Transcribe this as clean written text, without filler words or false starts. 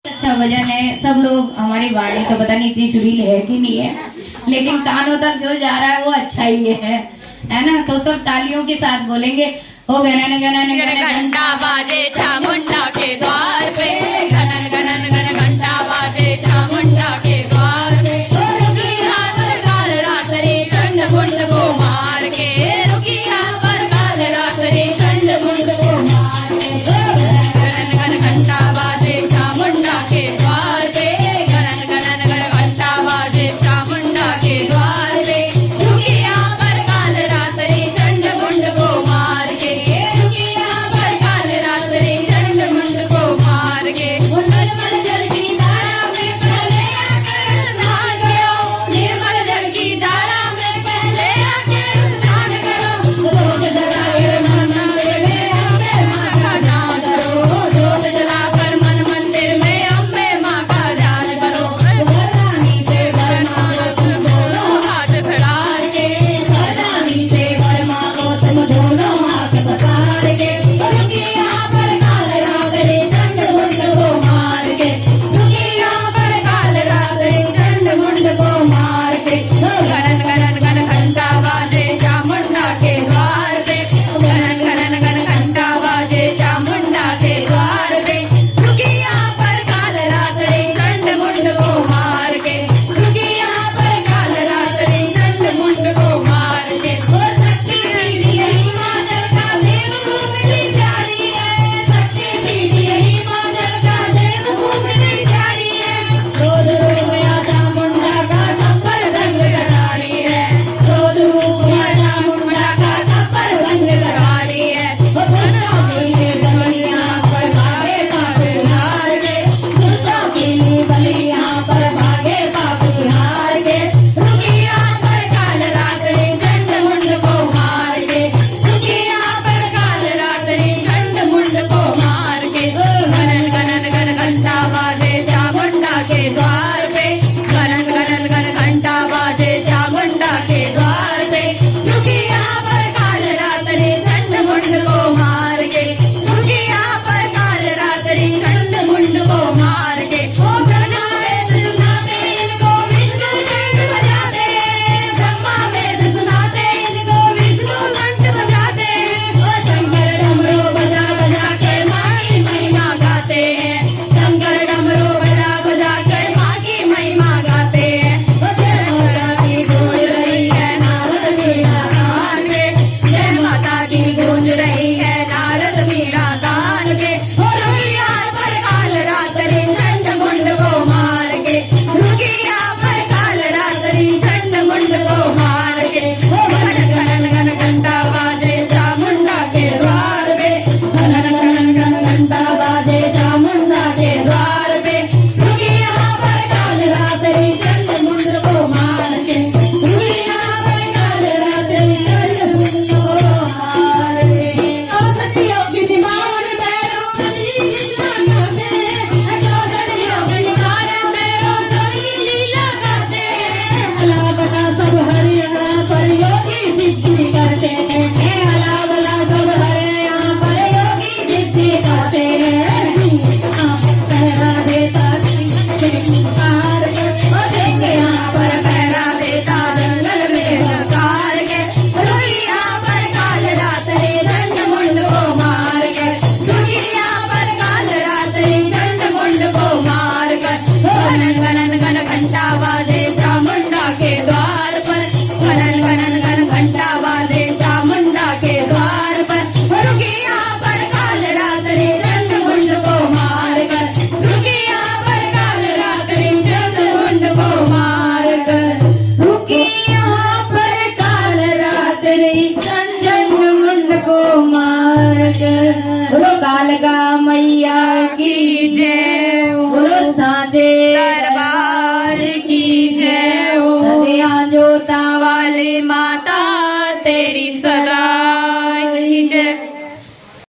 अच्छा भजन है। सब लोग हमारी वाणी तो पता नहीं इतनी सुरीली है कि नहीं है, लेकिन कानों तक जो जा रहा है वो अच्छा ही है ना। तो सब तालियों के साथ बोलेंगे, हो गणन गणन गण घंटा बाजे चामुंडा के द्वार पे, गणन गणन गण घंटा बाजे चामुंडा के द्वार पे। रुकी हाथ काल रात्रि चंड मुंड को मार के, रुकी हाथ काल रात्रि चंड मुंड को मार के। गणन गण घंटा बाजे चामुंडा के द्वार पे, गणन गणन गण घंटा बाजे चामुंडा के द्वार पे। रुकी हाथ काल रात्रि चंड मुंड को मार के, रुकी हाथ काल रात्रि चंड मुंड को मार के। निर्मल जल की धारा में पहले आकर स्नान करो, निर्मल जल की धारा में पहले आकर स्नान करो। जोत जलाकर मन मंदिर में अम्बे माँ का ध्यान करो, जोत जलाकर मन मंदिर में अम्बे माँ का ध्यान करो। वरदानी से वरमा को तुम दोनों हाथ फैलार के, वरदानी से वरमा को तुम दोनों हाथ पसार के। रुकी यहाँ पर काल रात्रि चंड मुंड को मार के, रुकी यहाँ पर काल रात्रि चंड मुंड को मार के। गणन गणन गण घंटा बाजे चामुंडा के द्वार पे, गणन गणन गण घंटा बाजे चामुंडा के द्वार पे। रुकी यहाँ पर काल रात्रि चंड मुंड को मार के, रुकी यहाँ पर काल रात्रि चंड मुंड को मार के। वो शक्ति पीठी यही माधव का देव भूमि प्यारी है, शक्ति पीठी यही माधव का देव भूमि प्यारी है। रोज रूप या चामुंडा का संपर रंग कटारी है, रोज रूप या चामुंडा का संपर रंग कटारी है। वो दुर्गा की बलियां पर भागे पापी हार के, दुर्गा की बलियां पर भागे पापी हार के। रुकी यहाँ पर काल रात्रि चंड मुंड को मार के, रुकी यहाँ पर काल रात्रि चंड मुंड को मार के। गणन गणन गण घंटा बाजे चामुंडा के द्वार पे, गणन गणन गण घंटा बाजे चामुंडा के द्वार पे। रुकी यहाँ पर काल रात्रि चंड मुंड को मार के, रुकी यहाँ पर काल रात्रि चंड मुंड को मार के। ओ ब्रह्मा वेद सुनाते इनको विष्णु घंट बजाते, ब्रह्मा वेद सुनाते इनको विष्णु घंट बजाते। ओ शंकर डमरू बजा बजा के माँ की महिमा गाते हैं, शंकर डमरू बजा बजा के माँ की महिमा गाते हैं। ओ जय माता की गूंज रही है नारद मीरा गान के, जय माता की गूंज रही है नारद मीरा गान के। ओ रुकी यहाँ पर काल रात्रि चंड मुंड को मार के, रुकी यहाँ पर काल रात्रि चंड मुंड को मार के। ओ गणन गणन गण घंटा बाजे चामुंडा के द्वार पे, गणन गणन गण घंटा बाजे चामुंडा के द्वार पे। रुकी यहाँ पर काल रात्रि चंड मुंड को मार के, रुकी यहाँ पर काल रात्रि चंड मुंड को मार के। ओ सतियों की दीवार पैरों में लीला गाते, ओ सतियों की दीवार पैरों में लीला गाते। हला बला सब हरियाणा पर योगी सिद्धि करते हैं, हला बला सब हरियाणा पर योगी सिद्धि करते हैं। पहरा देता पुकार के, ओ देखे यहाँ पर पहरा देता जंगल में हुंकार के। रुकी यहाँ पर काल रात्रि चंड मुंड को मार के, रुकी यहाँ पर काल रात्रि चंड मुंड को मार कर। गणन गणन गण घंटा बाजे चामुंडा के द्वार पर, गणन गणन गण घंटा बाजे चामुंडा के द्वार पर। रुकी यहाँ पर काल रात्रि चंड मुंड को मार कर, रुकी यहाँ पर काल रात्रि चंड मुंड को मार कर, रुकी यहाँ पर काल रात्रि चंड मुंड को मार कर। बोलो कालका मैया की जय, बोलो साचे